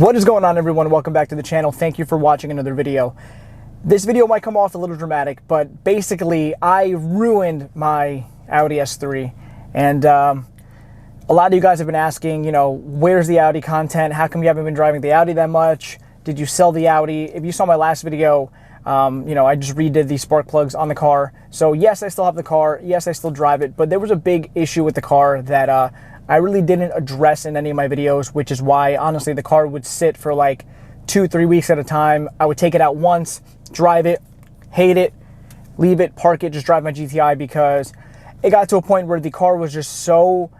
What is going on, everyone? Welcome back to the channel. Thank you for watching another video. This video might come off a little dramatic, but basically I ruined my Audi S3, and a lot of you guys have been asking, you know, where's the Audi content? How come you haven't been driving the Audi that much? Did you sell the Audi? If you saw my last video, you know, I just redid the spark plugs on the car. So yes, I still have the car. Yes, I still drive it, but there was a big issue with the car that I really didn't address in any of my videos, which is why, honestly, the car would sit for like 2-3 weeks at a time. I would take it out once, drive it, hate it, leave it, park it, just drive my GTI, because it got to a point where the car was just so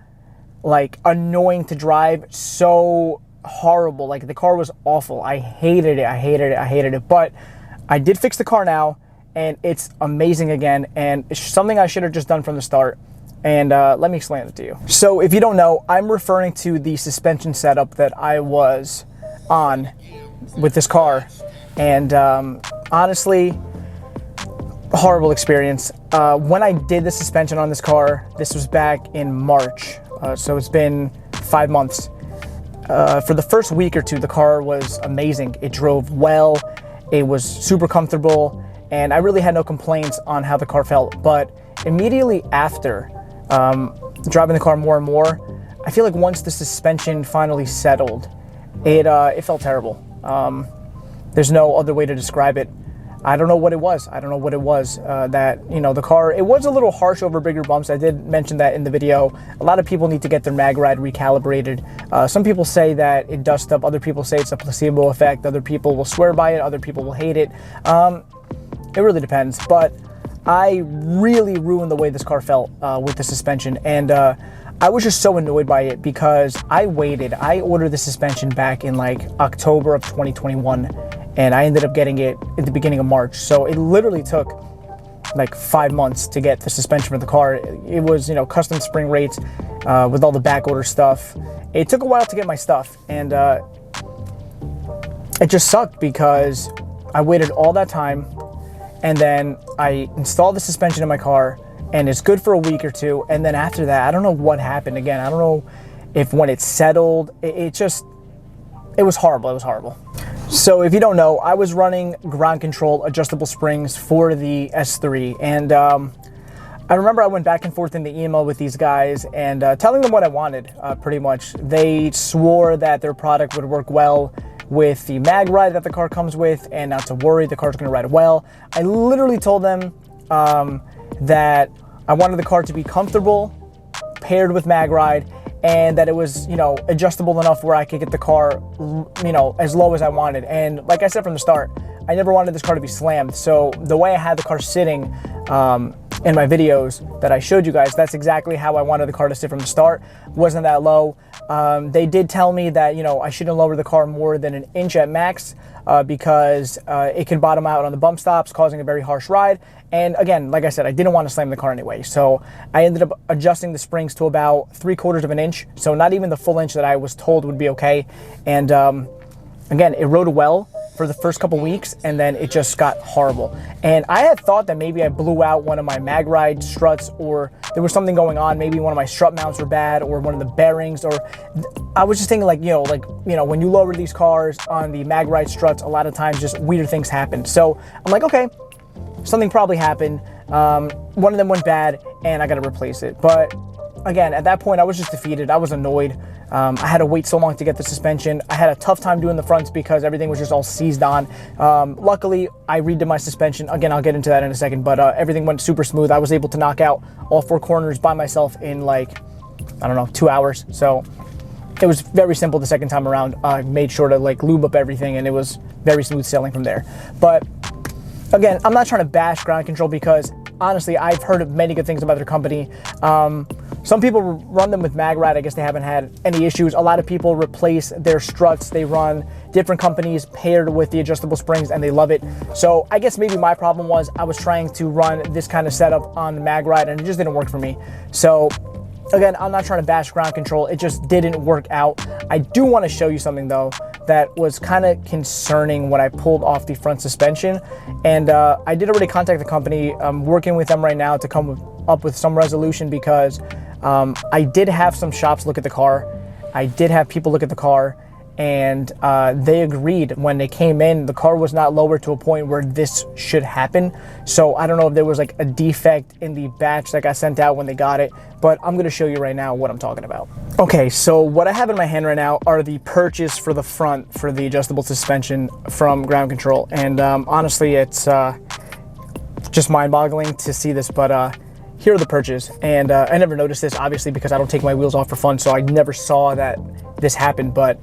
like annoying to drive, so horrible. Like, the car was awful. I hated it. But I did fix the car now, and it's amazing again, and it's something I should have just done from the start. And let me explain it to you. So if you don't know, I'm referring to the suspension setup that I was on with this car. And honestly, horrible experience. When I did the suspension on this car, this was back in March. So it's been 5 months. For the first week or two, the car was amazing. It drove well, it was super comfortable, and I really had no complaints on how the car felt. But immediately after, driving the car more and more, I feel like once the suspension finally settled, it felt terrible. There's no other way to describe it. I don't know what it was. That, you know, the car, it was a little harsh over bigger bumps. I did mention that in the video. A lot of people need to get their magride recalibrated. Some people say that it dusts up. Other people say it's a placebo effect. Other people will swear by it. Other people will hate it. It really depends. But I really ruined the way this car felt with the suspension, and I was just so annoyed by it because I waited. I ordered the suspension back in like October of 2021, and I ended up getting it at the beginning of March. So it literally took like 5 months to get the suspension for the car. It was, you know, custom spring rates with all the back order stuff. It took a while to get my stuff, and it just sucked because I waited all that time. And then I installed the suspension in my car, and it's good for a week or two. And then after that, I don't know what happened again. I don't know if when it settled, it was horrible. It was horrible. So if you don't know, I was running ground control adjustable springs for the S3. And I remember I went back and forth in the email with these guys and telling them what I wanted, pretty much. They swore that their product would work well with the magride that the car comes with, and not to worry, the car's gonna ride well. I literally told them that I wanted the car to be comfortable, paired with magride, and that it was, you know, adjustable enough where I could get the car, you know, as low as I wanted. And like I said from the start, I never wanted this car to be slammed. So the way I had the car sitting in my videos that I showed you guys, that's exactly how I wanted the car to sit from the start. Wasn't that low. They did tell me that, you know, I shouldn't lower the car more than an inch at max because it can bottom out on the bump stops, causing a very harsh ride. And again, like I said, I didn't want to slam the car anyway. So I ended up adjusting the springs to about 3/4 of an inch. So not even the full inch that I was told would be okay. And again, it rode well for the first couple weeks, and then it just got horrible. And I had thought that maybe I blew out one of my magride struts, or there was something going on. Maybe one of my strut mounts were bad, or one of the bearings, or I was just thinking like, you know, when you lower these cars on the magride struts, a lot of times just weird things happen. So I'm like, okay, something probably happened. One of them went bad, and I got to replace it. But again, at that point, I was just defeated. I was annoyed. I had to wait so long to get the suspension. I had a tough time doing the fronts because everything was just all seized on. Luckily, I redid my suspension. Again, I'll get into that in a second, but everything went super smooth. I was able to knock out all 4 corners by myself in like, I don't know, 2 hours. So it was very simple the second time around. I made sure to like lube up everything, and it was very smooth sailing from there. But again, I'm not trying to bash ground control because honestly, I've heard of many good things about their company. Some people run them with magride. I guess they haven't had any issues. A lot of people replace their struts. They run different companies paired with the adjustable springs, and they love it. So I guess maybe my problem was I was trying to run this kind of setup on the magride, and it just didn't work for me. So again, I'm not trying to bash ground control. It just didn't work out. I do want to show you something though that was kind of concerning when I pulled off the front suspension. And I did already contact the company. I'm working with them right now to come up with some resolution because I did have some shops look at the car. I did have people look at the car, and they agreed when they came in. The car was not lowered to a point where this should happen. So I don't know if there was like a defect in the batch that got sent out when they got it, but I'm gonna show you right now what I'm talking about. Okay, so what I have in my hand right now are the perches for the front for the adjustable suspension from Ground Control. And honestly, it's just mind-boggling to see this, but here are the perches. And I never noticed this, obviously, because I don't take my wheels off for fun, so I never saw that this happened. But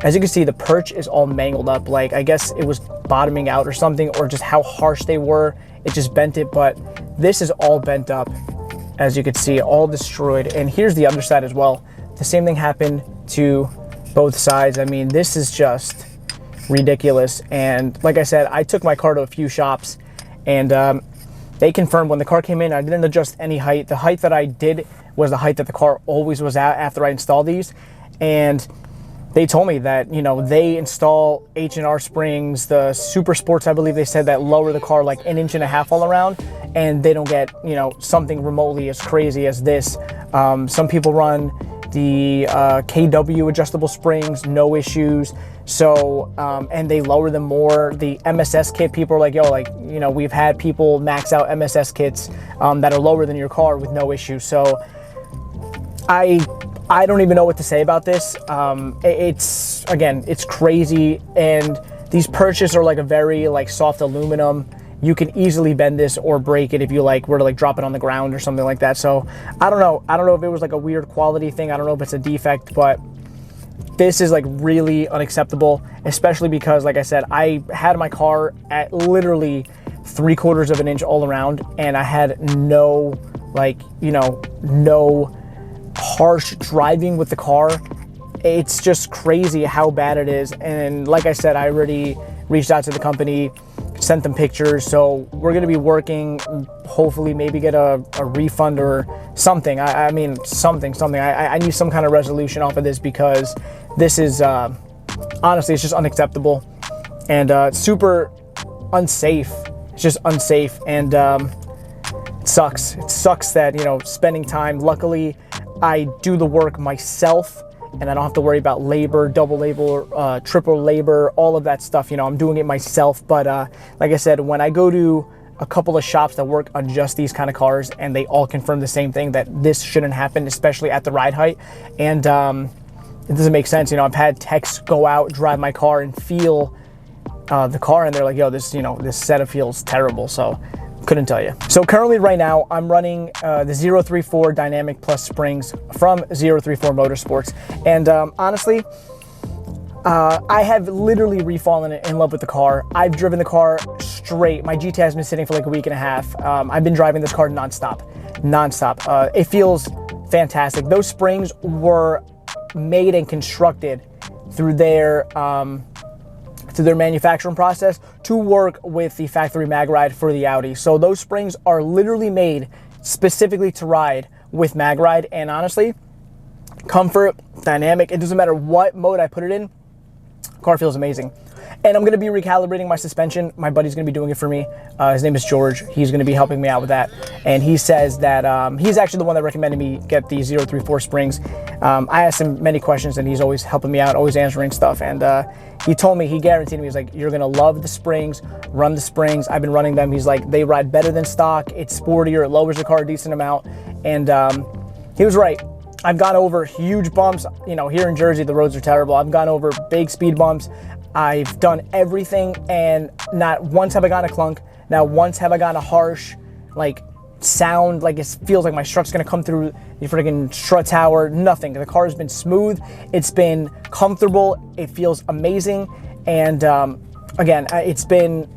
as you can see, the perch is all mangled up. Like, I guess it was bottoming out or something, or just how harsh they were. It just bent it, but this is all bent up. As you can see, all destroyed. And here's the other side as well. The same thing happened to both sides. I mean, this is just ridiculous. And like I said, I took my car to a few shops, and they confirmed when the car came in, I didn't adjust any height. The height that I did was the height that the car always was at after I installed these. And they told me that, you know, they install H&R springs, the Super Sports, I believe they said, that lower the car like 1.5 inches all around, and they don't get, you know, something remotely as crazy as this. Some people run the KW adjustable springs, no issues. So, and they lower them more. The MSS kit, people are like, yo, like, you know, we've had people max out MSS kits that are lower than your car with no issues. So I don't even know what to say about this. It's, again, it's crazy. And these perches are like a very like soft aluminum. You can easily bend this or break it if you like were to like drop it on the ground or something like that. So I don't know. I don't know if it was like a weird quality thing. I don't know if it's a defect, but this is like really unacceptable, especially because, like I said, I had my car at literally 3/4 inch all around, and I had no, like, you know, no harsh driving with the car. It's just crazy how bad it is. And like I said, I already reached out to the company, sent them pictures, so we're gonna be working, hopefully maybe get a refund or something. I mean, something. I need some kind of resolution off of this, because this is, honestly, it's just unacceptable and super unsafe. It's just unsafe, and it sucks. It sucks that, you know, spending time, luckily I do the work myself, and I don't have to worry about labor, double labor, triple labor, all of that stuff. You know, I'm doing it myself. But like I said, when I go to a couple of shops that work on just these kind of cars, and they all confirm the same thing, that this shouldn't happen, especially at the ride height. And it doesn't make sense. You know, I've had techs go out, drive my car, and feel the car, and they're like, yo, this, you know, this setup feels terrible. So couldn't tell you. So currently right now I'm running the 034 Dynamic Plus springs from 034 Motorsports, and honestly, I have literally refallen in love with the car. I've driven the car straight. My GTI has been sitting for like a week and a half. I've been driving this car nonstop. It feels fantastic. Those springs were made and constructed through their manufacturing process to work with the factory magride for the Audi. So those springs are literally made specifically to ride with magride, and honestly, comfort, dynamic, it doesn't matter what mode I put it in, car feels amazing. And I'm gonna be recalibrating my suspension. My buddy's gonna be doing it for me. His name is George. He's gonna be helping me out with that. And he says that, he's actually the one that recommended me get the 034 springs. I asked him many questions, and he's always helping me out, always answering stuff. And he told me, he guaranteed me, he's like, you're gonna love the springs, run the springs. I've been running them. He's like, they ride better than stock. It's sportier, it lowers the car a decent amount. And he was right. I've gone over huge bumps. You know, here in Jersey, the roads are terrible. I've gone over big speed bumps. I've done everything, and not once have I gotten a clunk. Not once have I gotten a harsh, like, sound, like it feels like my strut's gonna come through the freaking strut tower. Nothing. The car has been smooth. It's been comfortable. It feels amazing. And again, it's been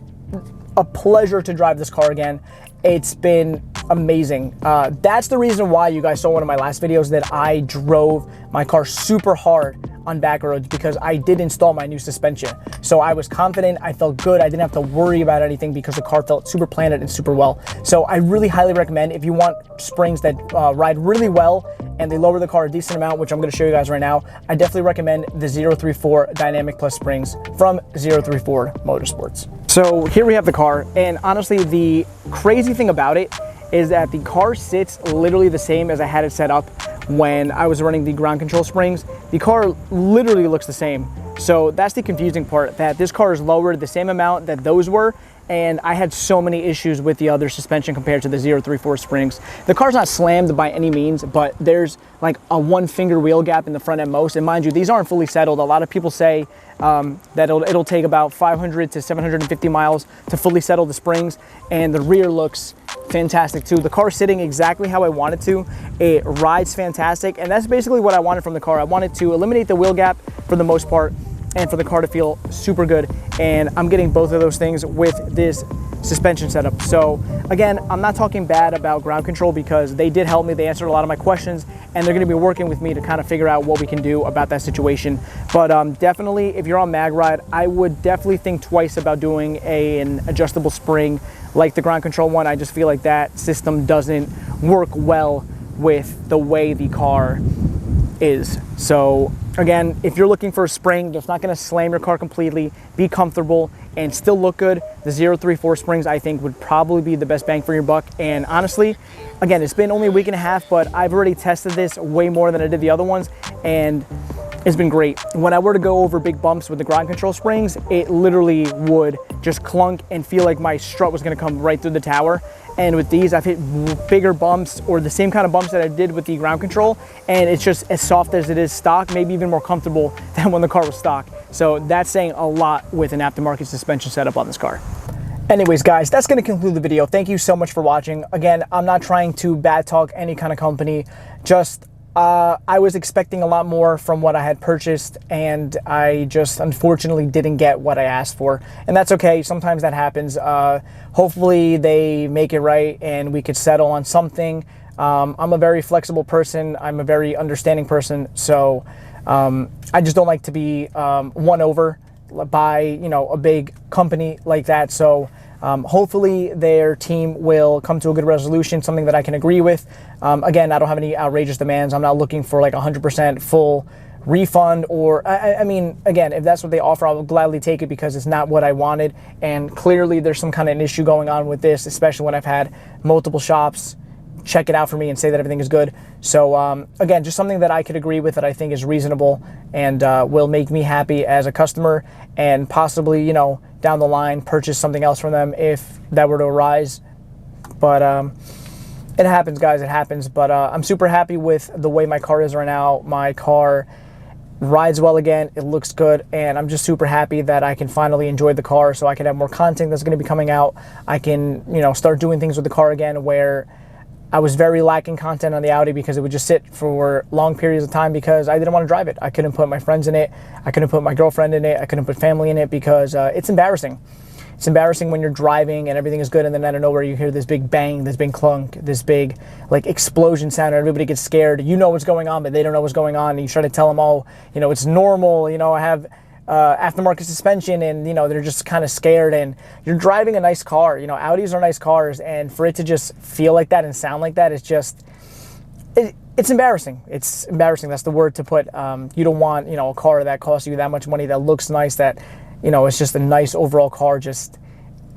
a pleasure to drive this car again. It's been amazing. That's the reason why you guys saw one of my last videos that I drove my car super hard on back roads, because I did install my new suspension. So I was confident, I felt good, I didn't have to worry about anything because the car felt super planted and super well. So I really highly recommend, if you want springs that ride really well and they lower the car a decent amount, which I'm gonna show you guys right now, I definitely recommend the 034 Dynamic Plus springs from 034 Motorsports. So here we have the car, and honestly, the crazy thing about it is that the car sits literally the same as I had it set up when I was running the ground control springs. The car literally looks the same. So that's the confusing part, that this car is lowered the same amount that those were, and I had so many issues with the other suspension compared to the 034 springs. The car's not slammed by any means, but there's like a 1 finger wheel gap in the front at most. And mind you, these aren't fully settled. A lot of people say that it'll take about 500 to 750 miles to fully settle the springs, and the rear looks fantastic too. The car's sitting exactly how I want it to. It rides fantastic, and that's basically what I wanted from the car. I wanted to eliminate the wheel gap for the most part, and for the car to feel super good, and I'm getting both of those things with this suspension setup. So again, I'm not talking bad about ground control, because they did help me. They answered a lot of my questions, and they're gonna be working with me to kind of figure out what we can do about that situation. But definitely, if you're on magride, I would definitely think twice about doing an adjustable spring like the ground control one. I just feel like that system doesn't work well with the way the car is. So again, if you're looking for a spring that's not going to slam your car completely, be comfortable, and still look good, the 034 springs I think would probably be the best bang for your buck. And honestly, again, it's been only a week and a half, but I've already tested this way more than I did the other ones, and it's been great. When I were to go over big bumps with the ground control springs, it literally would just clunk and feel like my strut was going to come right through the tower. And with these, I've hit bigger bumps, or the same kind of bumps that I did with the ground control, and it's just as soft as it is stock, maybe even more comfortable than when the car was stock. So that's saying a lot with an aftermarket suspension setup on this car. Anyways, guys, that's going to conclude the video. Thank you so much for watching. Again, I'm not trying to bad talk any kind of company, just I was expecting a lot more from what I had purchased, and I just unfortunately didn't get what I asked for, and that's okay. Sometimes that happens. Hopefully they make it right and we could settle on something. I'm a very flexible person. I'm a very understanding person, so I just don't like to be won over by, you know, a big company like that. So hopefully their team will come to a good resolution, something that I can agree with. Again, I don't have any outrageous demands. I'm not looking for like 100% full refund, or I mean, again, if that's what they offer, I will gladly take it, because it's not what I wanted. And clearly there's some kind of an issue going on with this, especially when I've had multiple shops check it out for me and say that everything is good. So again, just something that I could agree with, that I think is reasonable and will make me happy as a customer, and possibly, you know, down the line purchase something else from them if that were to arise. But it happens, guys, it happens. But I'm super happy with the way my car is right now. My car rides well again, it looks good, and I'm just super happy that I can finally enjoy the car, so I can have more content that's going to be coming out. I can, you know, start doing things with the car again, where I was very lacking content on the Audi because it would just sit for long periods of time because I didn't want to drive it. I couldn't put my friends in it, I couldn't put my girlfriend in it, I couldn't put family in it, because it's embarrassing. It's embarrassing when you're driving and everything is good, and then out of nowhere you hear this big bang, this big clunk, this big like explosion sound, and everybody gets scared. You know what's going on, but they don't know what's going on, and you try to tell them, oh, you know, it's normal, you know, I have aftermarket suspension, and you know, they're just kind of scared. And you're driving a nice car, you know, Audis are nice cars, and for it to just feel like that and sound like that, it's just, it's embarrassing. It's embarrassing, that's the word to put. You don't want, you know, a car that costs you that much money, that looks nice, that, you know, it's just a nice overall car, just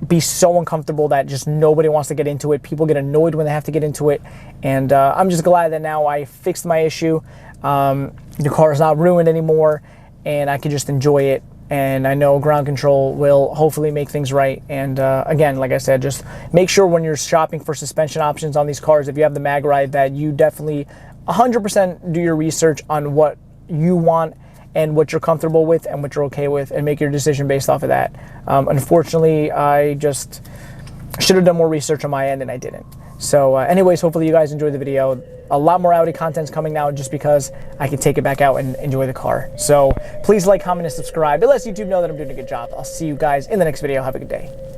be so uncomfortable that just nobody wants to get into it. People get annoyed when they have to get into it, and I'm just glad that now I fixed my issue. The car is not ruined anymore, and I can just enjoy it, and I know ground control will hopefully make things right. And again, like I said, just make sure when you're shopping for suspension options on these cars, if you have the magride, that you definitely 100% do your research on what you want and what you're comfortable with and what you're okay with, and make your decision based off of that. Unfortunately, I just should have done more research on my end, and I didn't. So anyways, hopefully you guys enjoyed the video. A lot more Audi content's coming now, just because I can take it back out and enjoy the car. So please like, comment, and subscribe. It lets YouTube know that I'm doing a good job. I'll see you guys in the next video. Have a good day.